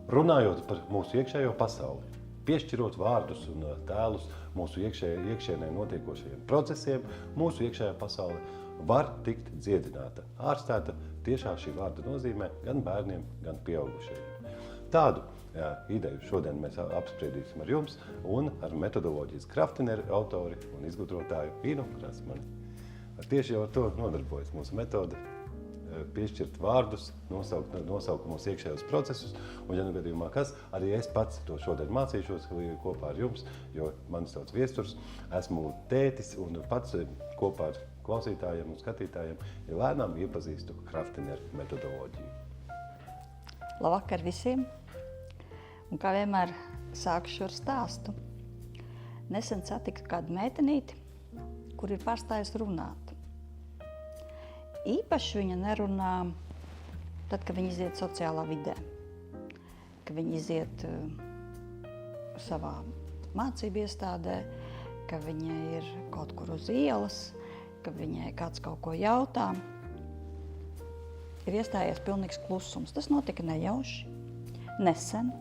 Runājot par mūsu iekšējo pasauli, piešķirot vārdus un tēlus mūsu iekšienē notiekošajiem procesiem, mūsu iekšējā pasaule var tikt dziedināta, ārstēta tiešā šī vārda nozīmē gan bērniem, gan pieaugušajiem. Tādu ideju šodien mēs apspriedīsim ar jums un ar metodoloģijas kraftineru autori un izgudrotāju Inu Krasmani. Tieši jau ar to nodarbojas mūsu metode. Piešķirt vārdus, nosaukt mūsu iekšējos procesus, un, ja nu gadījumā kas, arī es pats to šodien mācīšos kopā ar jums, jo mani sauc Viesturs, esmu tētis un pats kopā ar klausītājiem un skatītājiem lēnām iepazīstu kraftineru metodoloģiju. Labvakar visiem! Un kā vienmēr sākušu ar stāstu. Nesen satiku kādu meitenīti, kur ir pārstājusi runāt. Īpaši viņa nerunā tad, kad viņa iziet sociālā vidē, kad viņa iziet savā mācību iestādē, ka viņa ir kaut kur uz ielas, ka viņai kāds kaut ko jautā. Ir iestājies pilnīgs klusums. Tas notika nejauši, nesen.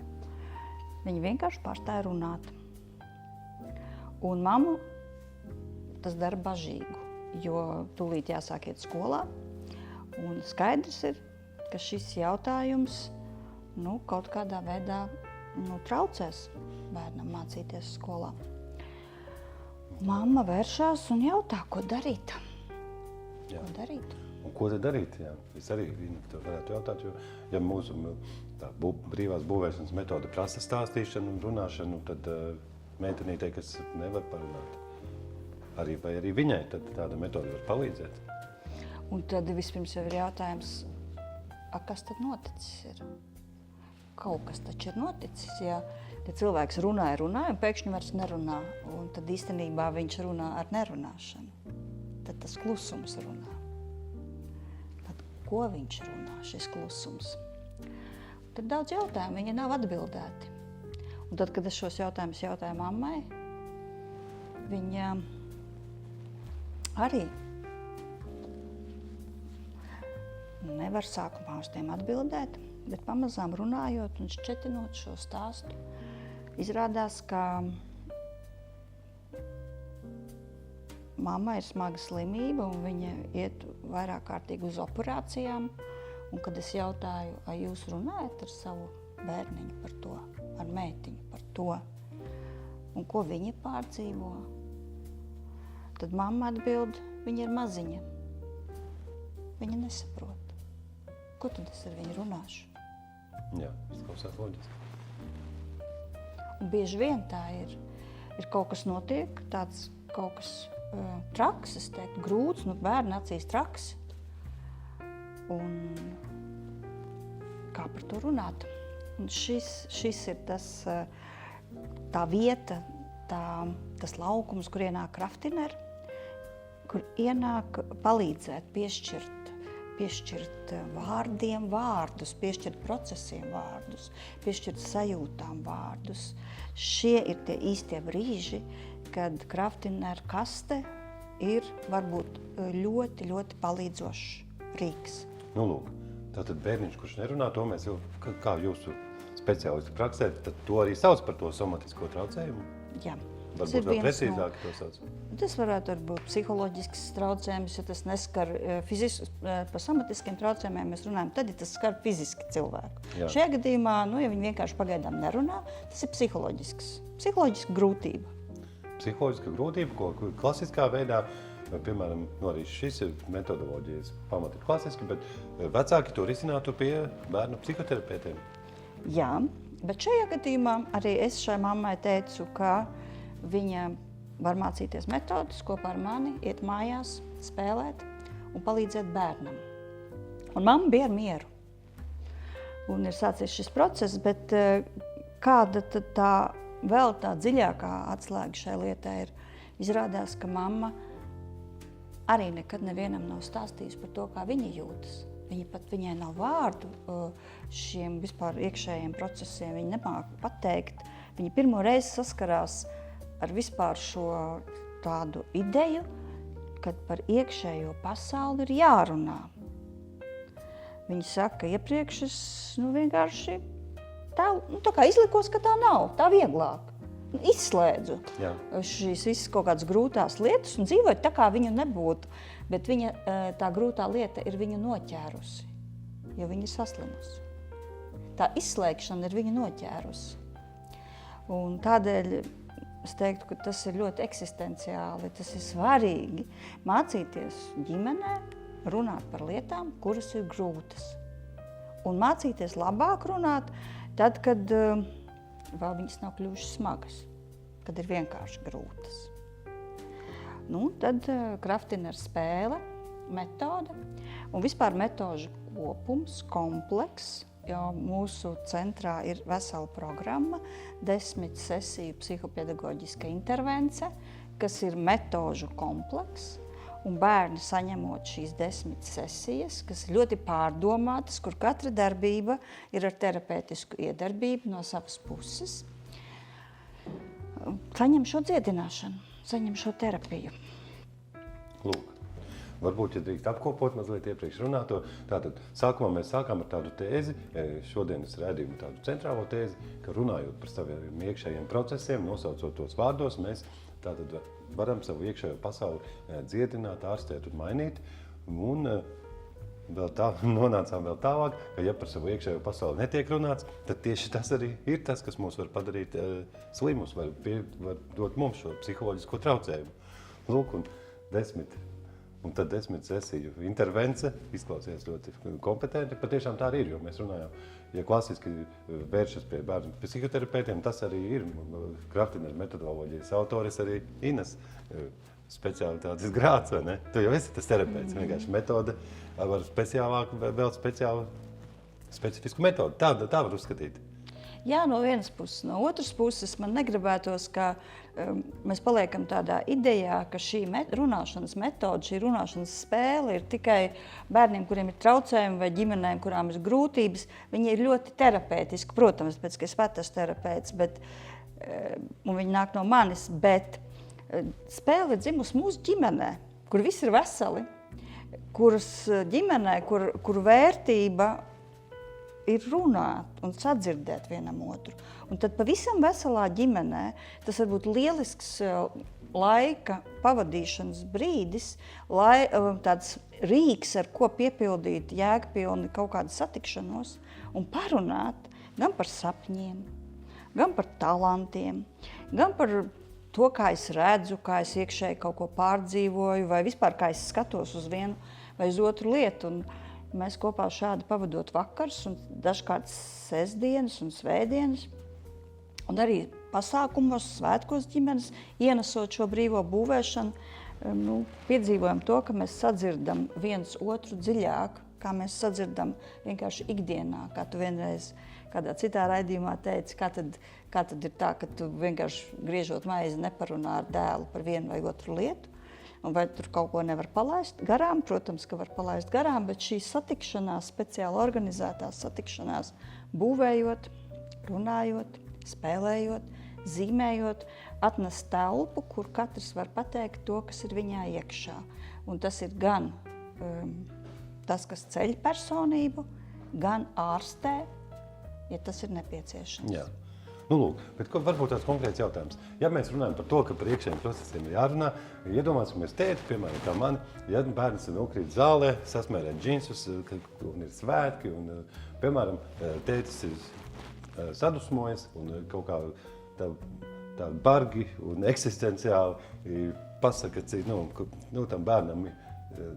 Viņa vienkārši pārstāja runāt. Un mammu tas dara bažīgu. Jo tūlīt jāsāk iet skolā, un skaidrs ir, ka šis jautājums kaut kādā veidā traucēs bērnam mācīties skolā. Mamma vēršās un jautā, ko darīt. Jā. Ko darīt? Un ko te darīt? Jā. Es arī to varētu jautāt, jo ja mūsu brīvās būvēšanas metode prasa stāstīšanu un runāšanu, tad meitenītei, kas nevar parunāt. Vai arī viņai tad tāda metode var palīdzēt? Un tad vispirms jau ir jautājums, kas tad noticis ir? Kaut kas taču ir noticis, ja cilvēks runāja, un pēkšņi vairs nerunā, un tad īstenībā viņš runā ar nerunāšanu. Tad tas klusums runā. Tad ko viņš runā, šis klusums? Tad daudz jautājumu, viņi nav atbildēti. Un tad, kad es šos jautājumus jautāju mammai, viņa arī nevar sākumā uz tiem atbildēt, bet pamazām runājot un šķetinot šo stāstu, izrādās, ka mamma ir smaga slimība un viņa iet vairāk kārtīgi uz operācijām. Un kad es jautāju, vai jūs runājat ar savu bērniņu par to, ar meitiņu par to, un ko viņa pārdzīvo, tad mamma atbild, viņa ir maziņa. Viņa nesaprot. Ko tad es ar viņu runāšu? Jā, izklausās loģiski. Un bieži vien tā ir kaut kas notiek, tāds kaut kas traks, es teiktu, grūts, bērni acīs traks. Un kā par to runāt? Un šis ir tā vieta, tas laukums, kur ienāk kraftineri, kur ienāk palīdzēt, piešķirt vārdiem vārdus, piešķirt procesiem vārdus, piešķirt sajūtām vārdus. Šie ir tie īstie brīži, kad kraftineru kaste ir varbūt ļoti, ļoti palīdzošs rīks. Lūk, tātad bērniņš, kurš nerunā, to mēs jau, kā jūsu speciālisti praksē, tad to arī sauc par to somatisko traucējumu? Jā. Varbūt vēl precīzāk to sauc. Tas varētu būt psiholoģisks traucējums, ja tas neskar par somatiskiem traucējumiem mēs runājam, tad, ja tas skar fiziski cilvēku. Jā. Šajā gadījumā, ja viņi vienkārši pagaidām nerunā, tas ir psiholoģiska grūtība. Psiholoģiska grūtība, ko klasiskā veidā, piemēram, arī šis ir metodoloģijas pamati klasiski, bet vecāki to risinātu pie bērnu psihoterapeitiem. Jā, bet šajā gadījumā arī es šai mammai teicu, ka viņa var mācīties metodus kopā ar mani, iet mājās, spēlēt un palīdzēt bērnam. Un mamma bija ar mieru. Un ir sācies šis process, bet kāda tad tā dziļākā atslēga šai lietai ir? Izrādās, ka mamma arī nekad nevienam nav stāstījusi par to, kā viņa jūtas. Viņai nav vārdu šiem vispār iekšējiem procesiem, viņa nemāk pateikt. Viņa pirmo reizi saskarās ar vispār šo tādu ideju, kad par iekšējo pasauli ir jārunā. Viņi saka, iepriekš es vienkārši tā kā izlikos, ka tā nav, tā vieglāk. Izslēdzu šīs visas kaut kādas grūtās lietas un dzīvoju tā, kā viņu nebūtu. Bet viņa, tā grūtā lieta ir viņu noķērusi, jo viņa ir saslimusi. Tā izslēgšana ir viņu noķērusi. Un tādēļ es teiktu, ka tas ir ļoti eksistenciāli, tas ir svarīgi mācīties ģimenē, runāt par lietām, kuras ir grūtas. Un mācīties labāk runāt tad, kad vēl viņas nav kļuvušas smagas, kad ir vienkārši grūtas. Tad Kraftina ir spēle, metode un vispār metožu kopums, komplekss. Jo mūsu centrā ir vesela programma, 10 sesiju psihopedagoģiska intervence, kas ir metožu komplekss. Un bērni saņemot šīs 10 sesijas, kas ir ļoti pārdomātas, kur katra darbība ir ar terapeitisku iedarbību no savas puses, saņem šo dziedināšanu, saņem šo terapiju. Lūk. Varbūt, ja drīkst apkopot mazliet iepriekš runāto, tātad sākumā mēs sākām ar tādu tēzi, šodienas raidījumu tādu centrālo tēzi, ka runājot par saviem iekšējiem procesiem, nosaucot tos vārdos, mēs tātad varam savu iekšējo pasauli dziedināt, ārstēt un mainīt. Un nonācām vēl tālāk, ka ja par savu iekšējo pasauli netiek runāts, tad tieši tas arī ir tas, kas mūs var padarīt slimus, var dot mums šo psiholoģisko traucējumu. Lūk, un tad 10 sesiju intervence izklausījās ļoti kompetenti. Patiešām tā arī ir, jo mēs runājām, ja klasiski vēršas pie bērnu psihoterapeitiem, tas arī ir. Kraftina metodoloģijas autoris arī Ines speciālitātes grāds, vai ne? Tu jau esi tas terapeits, vienkārši metode ar specifisku metodi. Tā var uzskatīt. Jā, no vienas puses. No otras puses man negribētos, ka mēs paliekam tādā idejā, ka šī runāšanas metode, šī runāšanas spēle ir tikai bērniem, kuriem ir traucējumi vai ģimenēm, kurām ir grūtības. Viņi ir ļoti terapeitiski, protams, pēc, ka es pat esmu terapeits, un viņi nāk no manis, bet spēle ir dzimusi mūsu ģimenē, kur visi ir veseli, kuras ģimenē, kur vērtība ir runāt un sadzirdēt vienam otru. Un tad pavisam veselā ģimenē tas var būt lielisks laika pavadīšanas brīdis, tāds rīks, ar ko piepildīt jēgpilni kaut kādu satikšanos un parunāt gan par sapņiem, gan par talantiem, gan par to, kā es redzu, kā es iekšēji kaut ko pārdzīvoju, vai vispār kā es skatos uz vienu vai uz otru lietu. Un mēs kopā šādi pavadot vakars un dažkārt sestdienas un svētdienas. Un arī pasākumos, svētkos ģimenes, ienesot šo brīvo būvēšanu, piedzīvojam to, ka mēs sadzirdam viens otru dziļāk, kā mēs sadzirdam vienkārši ikdienā. Kā tu vienreiz kādā citā raidījumā teici, kā tad ir tā, ka tu vienkārši griežot maizi neparunā ar dēlu par vienu vai otru lietu. Un vai tur kaut ko nevar palaist garām? Protams, ka var palaist garām, bet šīs satikšanās, speciāli organizētās satikšanās, būvējot, runājot, spēlējot, zīmējot, atnes telpu, kur katrs var pateikt to, kas ir viņā iekšā. Un tas ir gan tas, kas ceļ personību, gan ārstē, ja tas ir nepieciešams. Jā. Lūk, bet varbūt tāds konkrēts jautājums. Ja mēs runājam par to, ka par iekšējiem procesiem ir jārunā, iedomāsimies tēti, piemēram, kā mani, ja bērns nokrīt zālē, sasmērē džinsus, un ir svētki, un, piemēram, tētis ir sadusmojies un kaut kā tā bargi un eksistenciāli pasaka, tam bērnam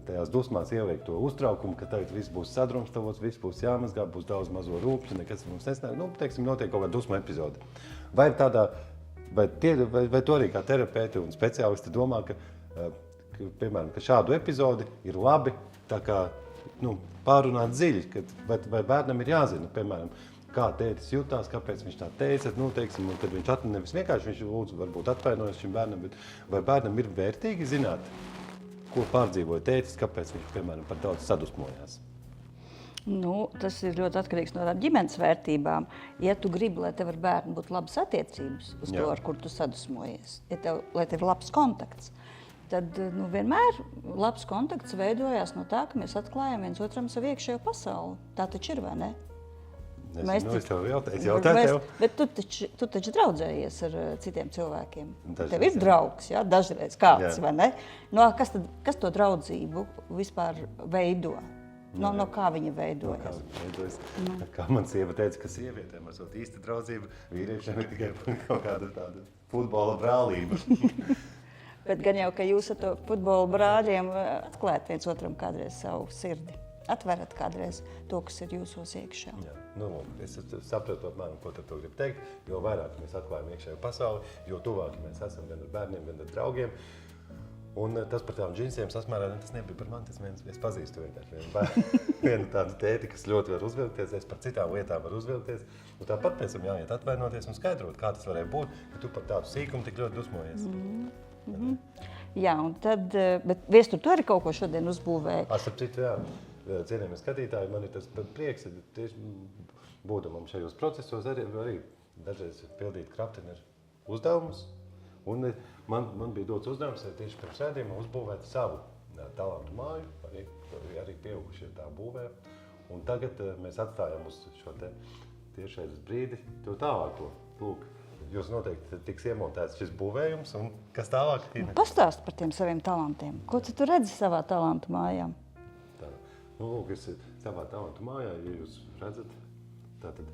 tajās dusmās ieliek to uztraukumu, ka tagad viss būs sadrumstalots, viss būs jāmazgā, būs daudz mazo rūpju, nekas mums nesnāk. Notiek kaut kāda dusmu epizode. Vai to arī kā terapeiti un speciālisti domā, ka piemēram, ka šādu epizodi ir labi pārunāt dziļi, vai bērnam ir jāzina, piemēram, kā tētis jutās, kāpēc viņš tā teica, un kad viņš nevis vienkārši viņš lūdzu, varbūt atvainojas šim bērnam, bet vai bērnam ir vērtīgi zināt, ko pārdzīvoja tētis, kāpēc viņš, piemēram, par daudz sadusmojās? Nu, tas ir ļoti atkarīgs no tām ģimenes vērtībām. Ja tu gribi, lai tev ar bērnu būtu labas attiecības uz to, ar kur tu sadusmojies, lai tev ir labs kontakts, tad vienmēr labs kontakts veidojās no tā, ka mēs atklājam viens otram savu iekšējo pasauli. Tā taču ir, vai ne? Es tev jautāju. Bet tu taču draudzējies ar citiem cilvēkiem. Dažreiz, tev ir draugs, jā, dažreiz kāds, vai ne? Kas to draudzību vispār veido? No kā viņa veidojas? Kā man sieva teica, ka sievietēm esot īsta draudzība, vīriešiem ir tikai kaut kāda tāda futbola brālība. Bet gan jau, ka jūs ar to futbola brāļiem atklājat viens otram kādreiz savu sirdi. Atverat kādreiz to, kas ir jūsos iekšā. Jā. Es sapratu apmēram, ko tu gribi teikt. Jo vairāk mēs atklājam iekšējo pasauli, jo tuvāk mēs esam gan ar bērniem, gan ar draugiem. Un tas par tām džinsiem sasmērā, tas nebija par mani, es pazīstu vienkārši vienu tādu tēti, kas ļoti var uzvilkties, es par citām lietām varu uzvilkties. Un tāpat mēs varam jāiet atvainoties un skaidrot, kā tas varēja būt, ka tu par tādu sīkumu tik ļoti dusmojies. Jā, un tad, bet Viestur, tu arī kaut ko šodien uzbūvēji? Starp citu, jā, cienījamie skatītāji, man ir tas prieks, tieši būdamam šajos procesos arī dažreiz pildīt krapteni ar uzdevumus. Un man bija dots uzdevums tieši pirms rādījuma uzbūvēt savu talantu māju, arī pieaugušie tā būvē. Un tagad mēs atstājam uz šo tiešais brīdi to tālāko. Lūk, jūs noteikti tiks iemontēts šis būvējums, un kas tālāk? Pastāst par tiem saviem talantiem. Ko tu redzi savā talantu mājām? Lūk, es savā talantu mājā, ja jūs redzat, tātad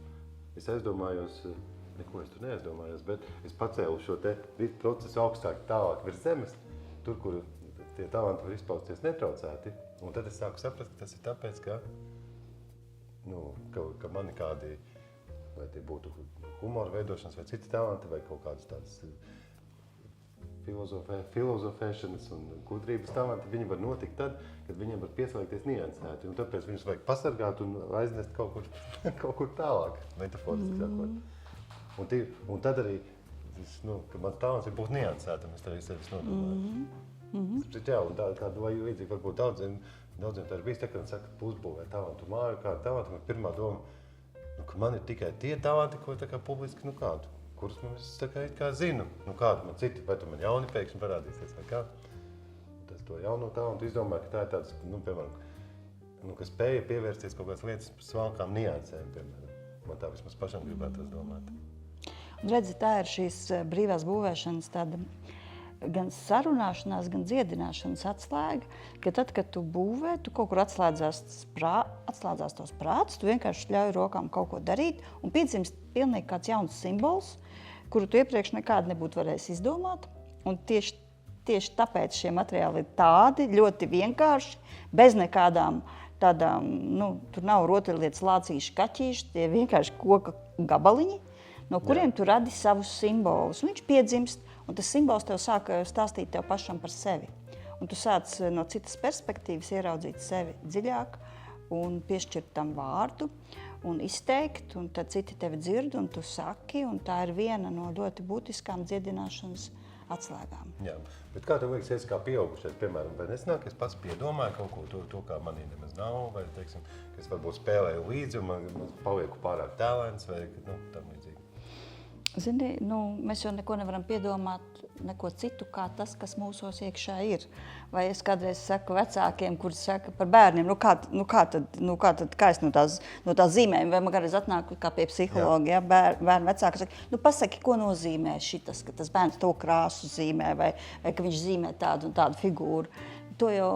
es aizdomājos, neko es tur neaizdomājos, bet es pacēlu šo visu procesu augstāk tālāk virs zemes, tur, kur tie talanti var izpausties netraucēti. Un tad es sāku saprast, ka tas ir tāpēc, ka mani kādi, vai tie būtu humora veidošanas vai citi talanti, vai kaut kādas tādas filozofēšanas un gudrības talanti, viņi var notikt tad, kad viņiem var pieslēgties niansēti. Un tāpēc viņus vajag pasargāt un aiznest kaut kur tālāk, metaforiski sakot. Un tad arī, ka mans talants ir būt niansētam, es arī sevis nodomāju. Jā, un tādu vai līdzīgi varbūt daudziem tā ir bijis, tā, kad saka, uzbūvē talantu māju, kādu talantu, man pirmā doma, ka man ir tikai tie talanti, ko tā kā publiski, kurus es tā kā zinu, kādu man citi, vai tu man jauni pēkšņi parādīsies, vai kā. Es to jauno talantu izdomāju, ka tā ir tāds, piemēram, ka spēja pievērsties kaut kādas lietas smalkām niansēm, piemēram. Man tā vismaz pašam gribētu domāt. Redzi, tā ir šīs brīvās būvēšanas tāda gan sarunāšanās, gan dziedināšanas atslēga, ka tad, kad tu būvē, tu kaut kur atslēdzās tos prātus, tu vienkārši ļauj rokām kaut ko darīt un piedzimst pilnīgi kāds jauns simbols, kuru tu iepriekš nekādi nebūtu varējis izdomāt. Un tieši tāpēc šie materiāli ir tādi ļoti vienkārši, bez nekādām tādām, tur nav rotaļlietas lācīši, kaķīši, tie vienkārši koka gabaliņi, no kuriem tu radi savus simbolus. Viņš piedzimst, un tas simbols tev sāk stāstīt tev pašam par sevi. Un tu sāc no citas perspektīvas ieraudzīt sevi dziļāk un piešķirt tam vārdu un izteikt, un tad citi tevi dzird, un tu saki, un tā ir viena no ļoti būtiskām dziedināšanas atslēgām. Jā, bet kā tev liekas, es kā pieaugušais, piemēram, vai nesnāk, es pats piedomāju kaut ko to kā manī nemaz nav, vai, teiksim, ka es varbūt spēlēju līdzi, un man palieku pārāk tēlēns, vai, tam līdzīgi. Zini, mēs jau neko nevaram piedomāt, neko citu, kā tas, kas mūsos iekšā ir. Vai es kādreiz saku vecākiem, kuri saka par bērniem, kā es no tās zīmēm, vai man kādreiz atnāk kā pie psihologa, ja, bērnu vecāki saka, pasaki, ko nozīmē šitas, ka tas bērns to krāsu zīmē, vai ka viņš zīmē tādu un tādu figūru. To jau,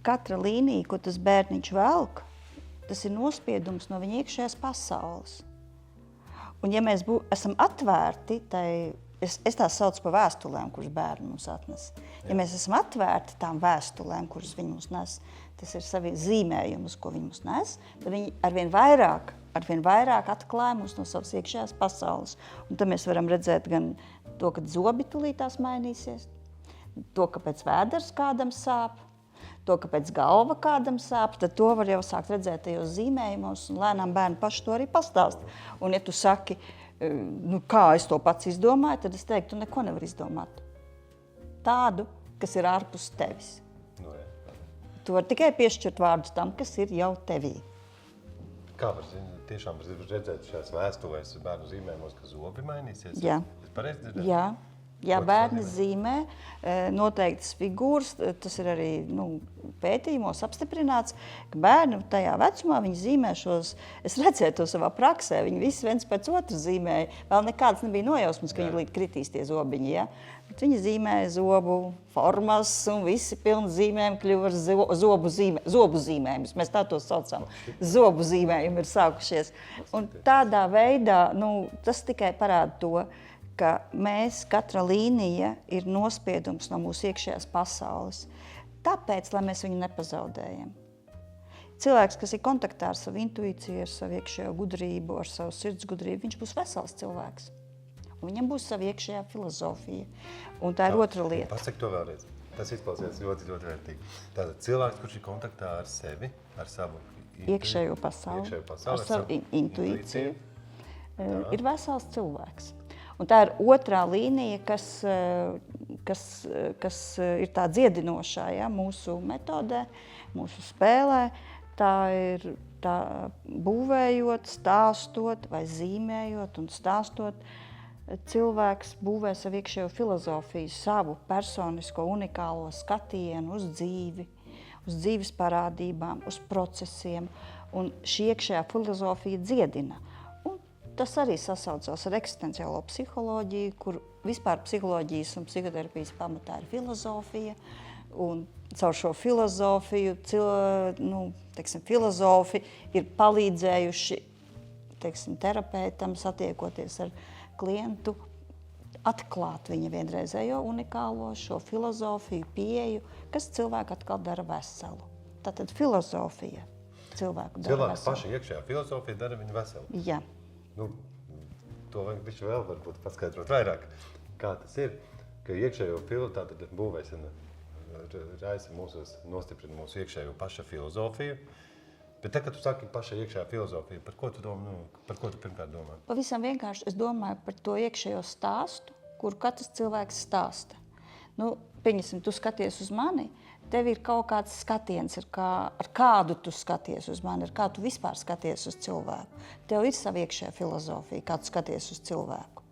katra līnija, ko tas bērniņš velk, tas ir nospiedums no viņa iekšējās pasaules. Un ja mēs esam atvērti, es tās saucu par vēstulēm, kuras bērni mums atnes. Ja mēs esam atvērti tām vēstulēm, kuras viņi mums nes, tas ir savi zīmējumus, ko viņi mums nes, tad viņi arvien vairāk atklāja mums no savas iekšējās pasaules. Un tad mēs varam redzēt gan to, ka zobi tulītās mainīsies, to, ka pēc vēders kādam sāp, to, ka pēc galva kādam sāp, tad to var jau sākt redzēt tajos zīmējumos, un lēnām bērni paši to arī pastāst. Un ja tu saki, kā es to pats izdomāju, tad es teiktu, tu neko nevar izdomāt. Tādu, kas ir ārpus tevis. Tu vari tikai piešķirt vārdus tam, kas ir jau tevī. Kā var tiešām redzēt šajās vēstulēs bērnu zīmējumos, ka zobi mainīsies? Jā. Es pareizi dzirdēju? Jā. Ja Ko tas bērni nozīmē? zīmē noteiktas figūras, tas ir arī pētījumos apstiprināts, ka bērni tajā vecumā viņi zīmē šos, es redzēju to savā praksē, viņi visi viens pēc otru zīmēja, vēl nekāds nebija nojausmas, ka viņi līdz kritīs tie zobiņi, ja? Bet viņi zīmēja zobu formas un visi pilni zīmējumi kļuva ar zobu zīmējumus, mēs tā to saucam, zobu zīmējumi ir sākušies. Un tādā veidā, tas tikai parāda to, ka mēs, katra līnija ir nospiedums no mūsu iekšējās pasaules. Tāpēc, lai mēs viņu nepazaudējam. Cilvēks, kas ir kontaktā ar savu intuīciju, ar savu iekšējo gudrību, ar savu sirds gudrību, viņš būs vesels cilvēks. Un viņam būs sava iekšējā filozofija. Un tā ir otra lieta. Pasaki to vēlreiz. Tas izklausās ļoti, ļoti vērtīgi. Tātad cilvēks, kurš ir kontaktā ar sevi, ar savu Iekšējo pasauli, ar savu intuīciju, ir vesels cilvēks. Un tā ir otrā līnija, kas ir tā dziedinošā, ja, mūsu metodē, mūsu spēlē. Tā ir būvējot, stāstot vai zīmējot un stāstot. Cilvēks būvē savu iekšējo filozofiju, savu personisko unikālo skatienu uz dzīvi, uz dzīves parādībām, uz procesiem. Un šī iekšējā filozofija dziedina. Tas arī sasaucās ar eksistenciālo psiholoģiju, kur vispār psiholoģijas un psihoterapijas pamatā ir filozofija. Un caur šo filozofiju, filozofi ir palīdzējuši, terapeitam, satiekoties ar klientu, atklāt viņa vienreizējo unikālo šo filozofiju, pieeju, kas cilvēku atkal dara veselu. Tātad filozofija cilvēku dara veselu. Cilvēku paša iekšējā filozofija dara viņu veselu. Jā. To vajag bišķi vēl varbūt paskaidrot vairāk, kā tas ir, ka iekšējo filozofiju būvēšana raisa mūsos, nostiprina mūsu iekšējo paša filozofiju. Bet tad, kad tu saki paša iekšējā filozofija, par ko tu domā, par ko tu pirmkārt domā? Pavisam vienkārši es domāju par to iekšējo stāstu, kuru katrs cilvēks stāsta. Pieņemsim, tu skaties uz mani, tev ir kaut kāds skatiens, ar kādu tu skaties uz mani, ar kā tu vispār skaties uz cilvēku. Tev ir sava iekšējā filozofija, kā tu skaties uz cilvēku.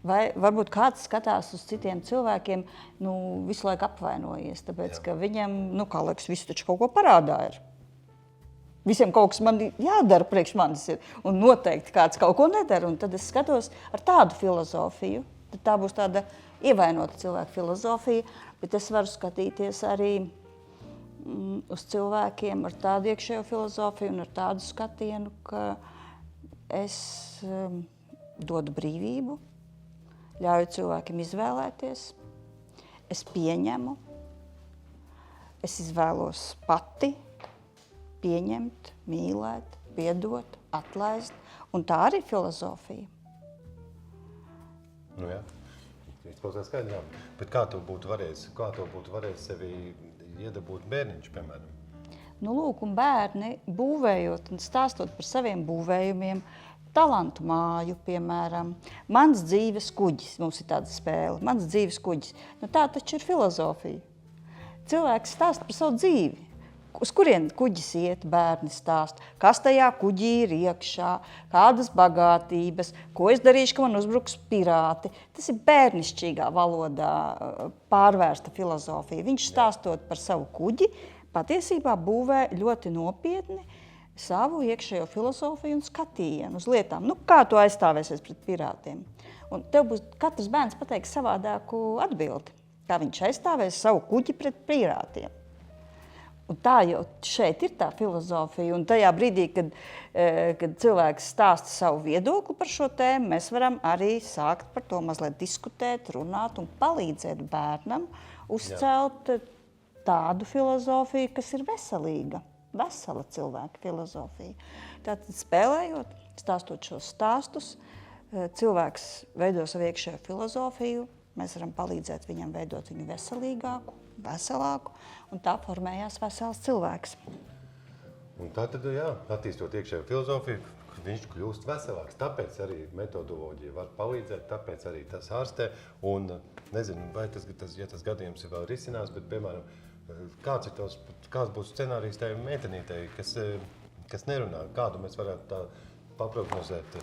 Vai varbūt kāds skatās uz citiem cilvēkiem, visu laiku apvainojies, tāpēc, ka viņam, kā liekas, viss taču kaut ko parādā ir. Visiem kaut kas man jādara priekš manis ir, un noteikti kāds kaut ko nedara, un tad es skatos ar tādu filozofiju, tad tā būs tāda ievainota cilvēka filozofija, bet es varu skatīties arī uz cilvēkiem ar tādu iekšējo filozofiju un ar tādu skatienu, ka es dodu brīvību, ļauju cilvēkiem izvēlēties, es pieņemu, es izvēlos pati pieņemt, mīlēt, piedot, atlaist, un tā arī filozofija. Jā. Izklausās skaidrām. Bet kā to būtu varējis sevi iedabūt bērniņš, piemēram? Lūk, un bērni būvējot un stāstot par saviem būvējumiem, talantu māju, piemēram, mans dzīves kuģis, mums ir tāda spēle, mans dzīves kuģis. Tā taču ir filozofija. Cilvēks stāsta par savu dzīvi. Uz kurien kuģis iet, bērni stāst, kas tajā kuģī ir iekšā, kādas bagātības, ko es darīšu, ka man uzbruks pirāti. Tas ir bērnišķīgā valodā pārvērsta filozofija. Viņš stāstot par savu kuģi, patiesībā būvē ļoti nopietni savu iekšējo filozofiju un skatījienu uz lietām. Kā tu aizstāvēsies pret pirātiem? Un tev būs katrs bērns pateiks savādāku atbildi, kā viņš aizstāvēs savu kuģi pret pirātiem. Un tā jau šeit ir tā filozofija, un tajā brīdī, kad cilvēks stāsta savu viedokli par šo tēmu, mēs varam arī sākt par to mazliet diskutēt, runāt un palīdzēt bērnam uzcelt tādu filozofiju, kas ir veselīga, vesela cilvēka filozofija. Tātad spēlējot, stāstot šos stāstus, cilvēks veido savu iekšējo filozofiju, mēs varam palīdzēt viņam veidot viņu veselīgāku, veselāku, un tā formējās vesels cilvēks. Un tā tad, attīstot iekšējo filozofiju, viņš kļūst veselāks. Tāpēc arī metodoloģija var palīdzēt, tāpēc arī tas ārstē. Un nezinu, vai tas gadījums ir vēl risinās, bet, piemēram, Kāds būs scenārijs tajai meitenītei, kas nerunā? Kādu mēs varētu tā paprognozēt?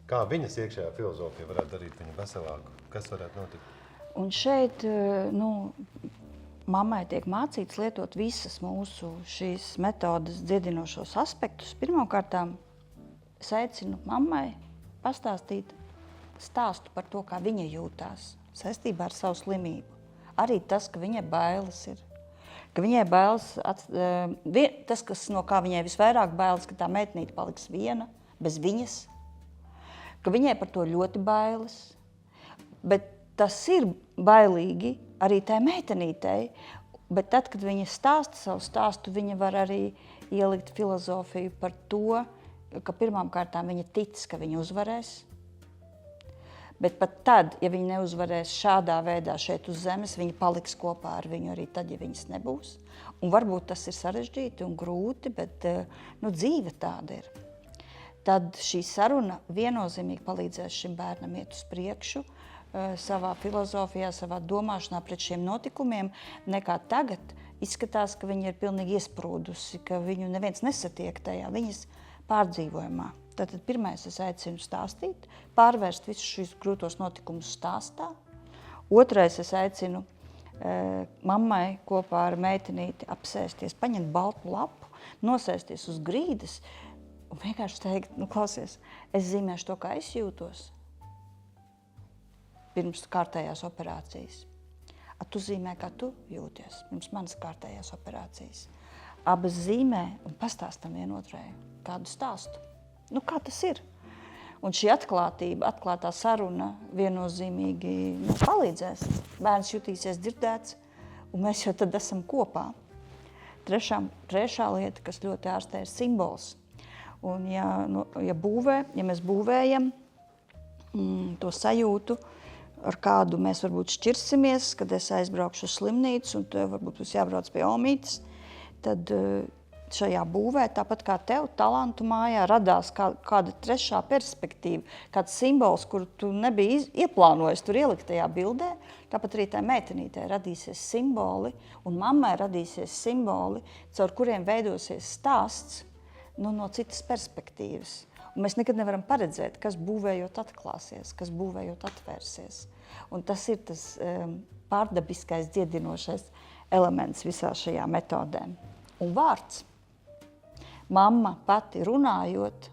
Kā viņas iekšējā filozofija varētu darīt viņu veselāku? Kas varētu notikt? Un šeit, mammai tiek mācīts lietot visas mūsu šīs metodas dziedinošos aspektus. Pirmkārtām, es aicinu mammai pastāstīt stāstu par to, kā viņa jūtās saistībā ar savu slimību. Arī tas, ka viņai bailes ir. Ka viņai bailes, tas, no kā viņai visvairāk bailes, ka tā meitenīte paliks viena, bez viņas. Ka viņai par to ļoti bailes. Bet tas ir bailīgi arī tai meitenītei. Bet tad, kad viņa stāsta savu stāstu, viņa var arī ielikt filozofiju par to, ka pirmām kārtām viņa tic, ka viņa uzvarēs. Bet pat tad, ja viņi neuzvarēs šādā veidā šeit uz zemes, viņi paliks kopā ar viņu arī tad, ja viņas nebūs. Un varbūt tas ir sarežģīti un grūti, bet dzīve tāda ir. Tad šī saruna viennozīmīgi palīdzēs šim bērnam iet uz priekšu savā filozofijā, savā domāšanā pret šiem notikumiem, nekā tagad izskatās, ka viņa ir pilnīgi iesprūdusi, ka viņu neviens nesatiek tajā viņas pārdzīvojumā. Tātad pirmais es aicinu stāstīt, pārvērst visus šīs grūtos notikumus stāstā. Otrais es aicinu mammai kopā ar meitenīti apsēsties, paņemt baltu lapu, nosēsties uz grīdas un vienkārši teikt, klausies, es zīmēšu to, kā es jūtos pirms kārtējās operācijas. Tu zīmē, kā tu jūties pirms manas kārtējās operācijas. Abas zīmē un pastāstam vienotrai kādu stāstu. Kā tas ir? Un šī atklātā saruna viennozīmīgi palīdzēs. Bērns jutīsies dzirdēts, un mēs jau tad esam kopā. Trešā lieta, kas ļoti ārstē, ir simbols. Un ja mēs būvējam to sajūtu, ar kādu mēs varbūt šķirsimies, kad es aizbraukšu uz slimnīcu, un tev varbūt būs jābrauc pie omītes, tad šajā būvē, tāpat kā tev talantu mājā, radās kāda trešā perspektīva, kāds simbols, kuru tu nebija ieplānojis tur ielikt tajā bildē, tāpat arī tā meitenītē radīsies simboli, un mammai radīsies simboli, caur kuriem veidosies stāsts no citas perspektīvas. Un mēs nekad nevaram paredzēt, kas būvējot atklāsies, kas būvējot atvērsies. Un tas ir tas pārdabiskais dziedinošais elements visā šajā metodē. Un vārds. Mamma pati runājot,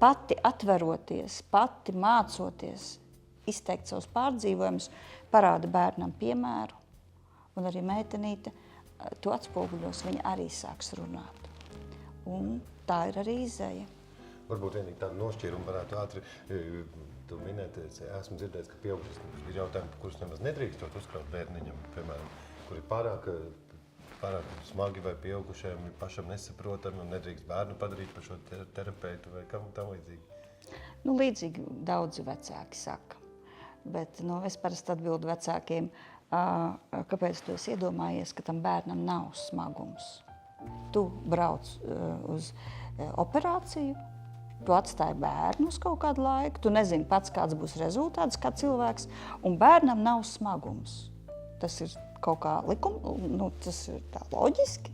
pati atveroties, pati mācoties, izteikt savus pārdzīvojumus, parāda bērnam piemēru, un arī meitenīte to atspoguļos, viņa arī sāks runāt. Un tā ir arī izēja. Varbūt vienīgi tādu nošķīrumu varētu ātri tu minēt, esmu dzirdējis, ka pieaugušas ir jautājumi, kurus nemaz nedrīkstot uzkraut bērniņam, piemēram, kur ir pārāk smagi vai pieaugušajiem ir pašam nesaprotami un nedrīkst bērnu padarīt par šo terapeitu vai kam tam līdzīgi? Līdzīgi daudzi vecāki saka, bet es parasti atbildu vecākiem, kāpēc tu esi iedomājies, ka tam bērnam nav smagums. Tu brauc uz operāciju, tu atstāji bērnu uz kaut kādu laiku, tu nezini pats, kāds būs rezultāts, kā cilvēks, un bērnam nav smagums. Tas ir kaut kā tas ir tā loģiski.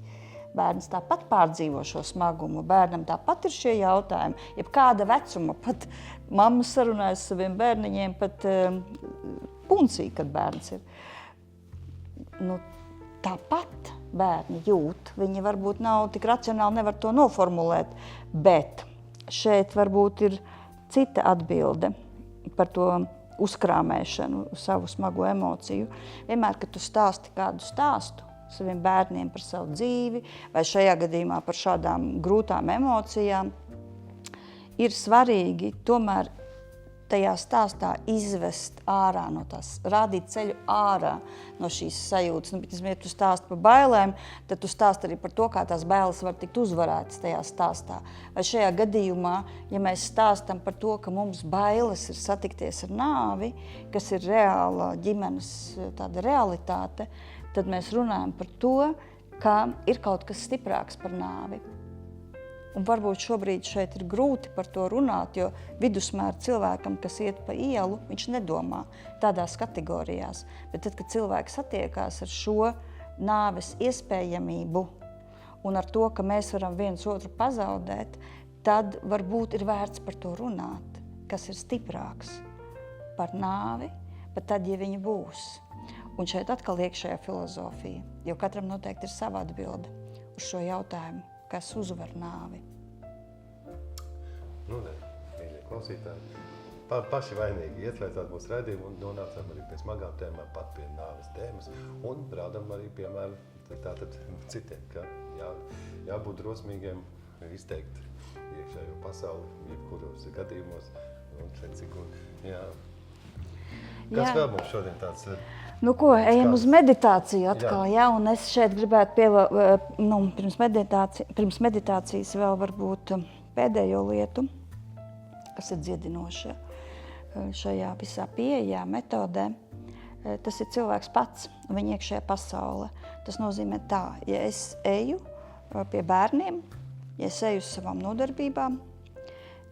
Bērns tāpat pārdzīvo šo smagumu, bērnam tāpat ir šie jautājumi. Jebkāda vecuma, pat mamma sarunājas saviem bērniņiem, pat puncī, kad bērns ir. Tāpat bērni jūt, viņi varbūt nav tik racionāli, nevar to noformulēt, bet šeit varbūt ir cita atbilde par to uzkrāmēšanu, savu smago emociju. Vienmēr, kad tu stāsti kādu stāstu saviem bērniem par savu dzīvi, vai šajā gadījumā par šādām grūtām emocijām, ir svarīgi tomēr tajā stāstā izvest ārā no tās, rādīt ceļu ārā no šīs sajūtas. Ja tu stāsti par bailēm, tad tu stāsti arī par to, kā tās bailes var tikt uzvarētas tajā stāstā. Vai šajā gadījumā, ja mēs stāstam par to, ka mums bailes ir satikties ar nāvi, kas ir reāla ģimenes tāda realitāte, tad mēs runājam par to, ka ir kaut kas stiprāks par nāvi. un varbūt šobrīd šeit ir grūti par to runāt, jo vidusmēra cilvēkam, kas iet pa ielu, viņš nedomā tādās kategorijās. Bet tad, kad cilvēks satiekās ar šo nāves iespējamību un ar to, ka mēs varam viens otru pazaudēt, tad varbūt ir vērts par to runāt, kas ir stiprāks par nāvi, pat tad, ja viņa būs. Un šeit atkal iekšējā filozofija, jo katram noteikti ir sava atbilde uz šo jautājumu, kas uzvar nāvi. Nu, mīļie klausītāji, paši vainīgi ieslēdzāt mūsu raidījumu un nonācām arī pie smagām tēmām, pat pie nāves tēmas. Un rādam arī piemēru tātad citiem, ka jābūt drosmīgiem, izteikt iekšējo pasauli, jebkuros gadījumos. Un cik, jā. Kas vēl mums šodien tāds ir? Nu ko, ejam uz meditāciju atkal, jā, un es šeit gribētu pirms meditācijas vēl varbūt pēdējo lietu, kas ir dziedinoša šajā visā pieejā metodē. Tas ir cilvēks pats, viņa iekšējā pasaule. Tas nozīmē tā, ja es eju pie bērniem, ja es eju uz savām nodarbībām,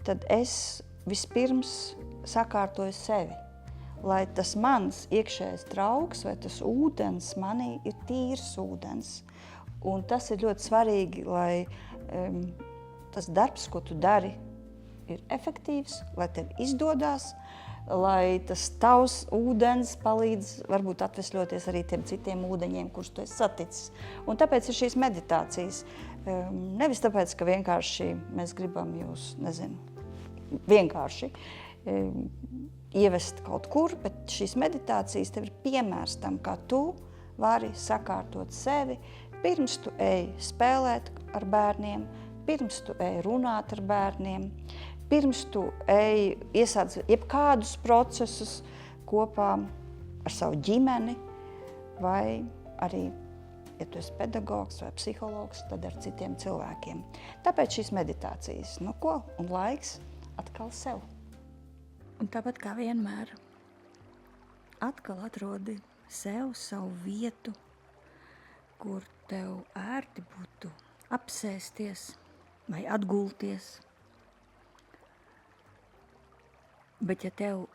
tad es vispirms sakārtoju sevi. Lai tas mans iekšējais trauks vai tas ūdens manī ir tīrs ūdens. Un tas ir ļoti svarīgi, lai tas darbs, ko tu dari, ir efektīvs, lai tev izdodās, lai tas tavs ūdens palīdz varbūt atvesļoties arī tiem citiem ūdeņiem, kurus tu esi saticis. Un tāpēc ir šīs meditācijas. Nevis tāpēc, ka vienkārši mēs gribam jūs, vienkārši ievest kaut kur, bet šīs meditācijas tev ir piemērs tam, kā tu vari sakārtot sevi, pirms tu ej spēlēt ar bērniem, pirms tu ej runāt ar bērniem, pirms tu ej iesāc jebkādus procesus kopā ar savu ģimeni, vai arī, ja tu esi pedagogs vai psihologs, tad ar citiem cilvēkiem. Tāpēc šīs meditācijas, nu ko, un laiks atkal sev. Un tāpat kā vienmēr, atkal atrodi sev savu vietu, kur tev ērti būtu apsēsties vai atgulties. Bet ja tev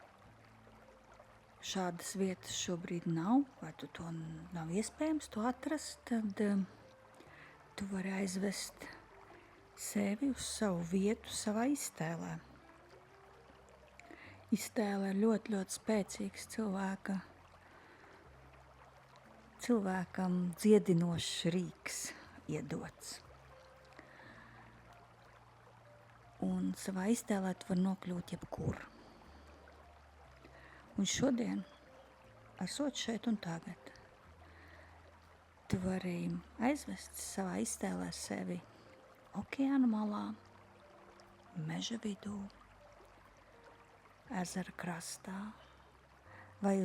šādas vietas šobrīd nav, vai tu to nav iespējams to atrast, tad tu vari aizvest sevi uz savu vietu savā iztēlē. Iztēle ir ļoti, ļoti spēcīgs cilvēkam dziedinošs rīks iedots. Un savā iztēlē tu var nokļūt jebkur. Un šodien, esot šeit un tagad, tu vari aizvest savā iztēlē sevi okeāna malā, meža vidū, ezera krastā, vai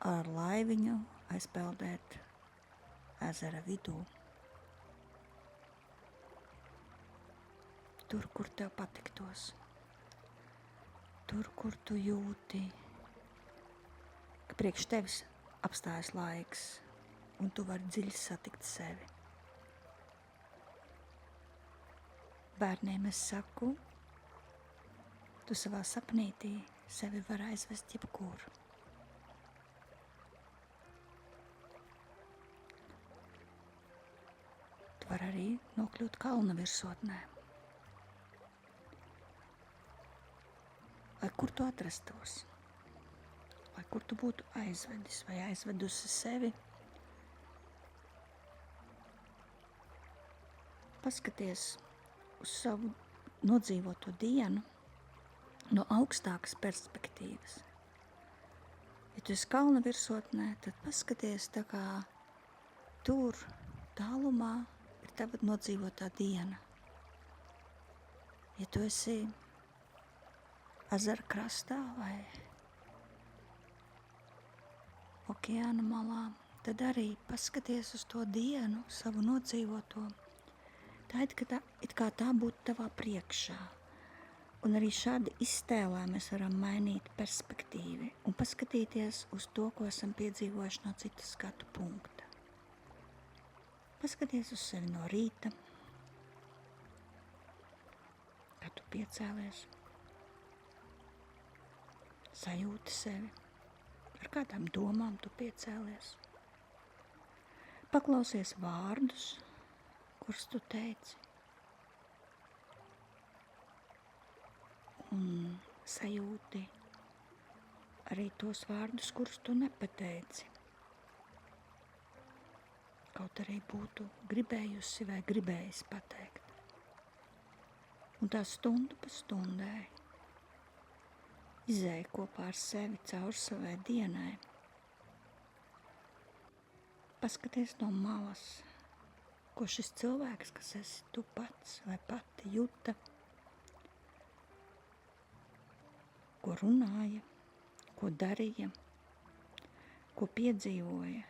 ar laiviņu aizpeldēt ezera vidū. Tur, kur tev patiktos. Tur, kur tu jūti, ka priekš tevis apstājas laiks, un tu vari dziļi satikt sevi. Bērniem es saku, tu savā sapnītī sevi var aizvest jebkur. Tu var arī nokļūt kalna virsotnē. Lai kur tu atrastos, lai kur tu būtu aizvedis vai aizvedusi sevi, paskaties uz savu nodzīvoto dienu no augstākas perspektīvas. Ja tu esi kalna virsotnē, tad paskaties tā kā tur tālumā ir tava nodzīvotā diena. Ja tu esi ezera krastā vai okeāna malā, tad arī paskaties uz to dienu, savu nodzīvoto. Tā it kā tā būtu tavā priekšā. Un arī šādi iztēlē mēs varam mainīt perspektīvi un paskatīties uz to, ko esam piedzīvojuši no citas skatu punkta. Paskaties uz sevi no rīta, piecēlies, sajūti sevi, ar kādām domām tu piecēlies. Paklausies vārdus, kurus tu teici, un sajūti arī tos vārdus, kurus tu nepateici. Kaut arī būtu gribējusi vai gribējis pateikt. Un tā stundu pa stundai izēja kopā ar sevi caur savai dienai. Paskaties no malas, ko šis cilvēks, kas esi tu pats vai pati, juta, ko runāja, ko darīja, ko piedzīvoja.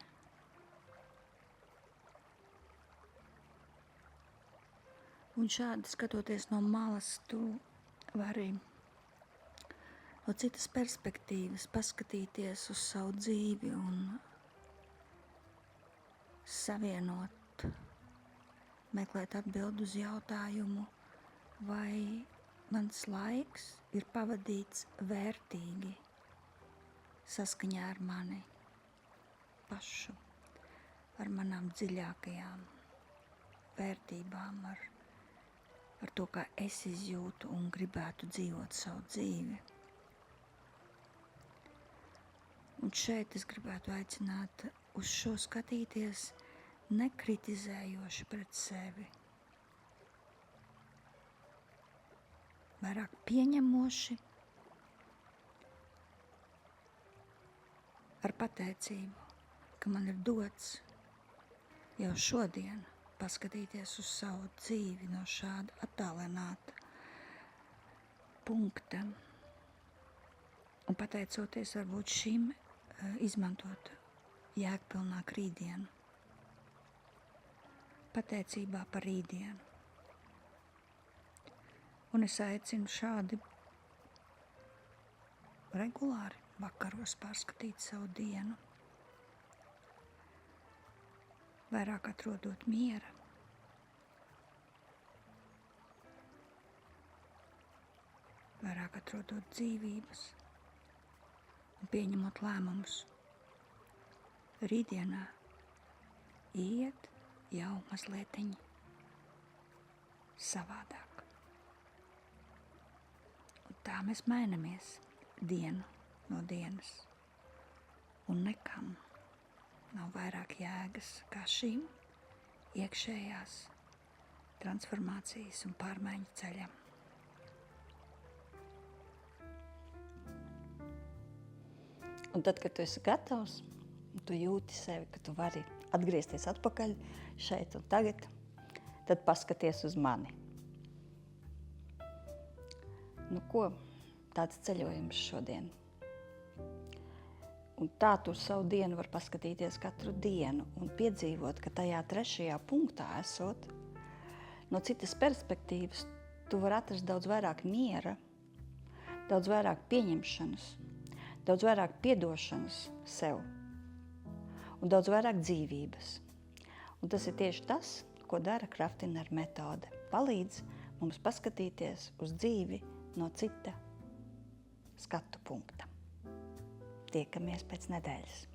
Un šādi skatoties no malas, tu vari no citas perspektīvas paskatīties uz savu dzīvi un savienot, meklēt atbildi uz jautājumu, vai mans laiks ir pavadīts vērtīgi saskaņā ar mani pašu, ar manām dziļākajām vērtībām, ar to, kā es izjūtu un gribētu dzīvot savu dzīvi. Un šeit es gribētu aicināt uz šo skatīties nekritizējoši pret sevi, vairāk pieņemoši, ar pateicību, ka man ir dots jau šodien paskatīties uz savu dzīvi no šāda attālināta punkta. Un pateicoties varbūt šim, izmantot jēgpilnāk rītdienu. Pateicībā par rītdienu. Un es aicinu šādi regulāri vakaros pārskatīt savu dienu. Vairāk atrodot miera, vairāk atrodot dzīvības un pieņemot lēmumus. Rītdienā iet jau mazlietiņi savādāk. Un tā mēs mainamies dienu no dienas un nekam nav vairāk jēgas kā šim iekšējās transformācijas un pārmaiņu ceļam. Un tad, kad tu esi gatavs, tu jūti sevi, ka tu vari atgriezties atpakaļ šeit un tagad, tad paskaties uz mani. Nu ko, tāds ceļojums šodien. Un tā tu savu dienu var paskatīties katru dienu un piedzīvot, ka tajā 3. punktā esot, no citas perspektīvas, tu vari atrast daudz vairāk miera, daudz vairāk pieņemšanas, daudz vairāk piedošanas sev un daudz vairāk dzīvības. Un tas ir tieši tas, ko dara Kraftiner metode. Palīdz mums paskatīties uz dzīvi no cita skatu punkta. Tiekamies pēc nedēļas.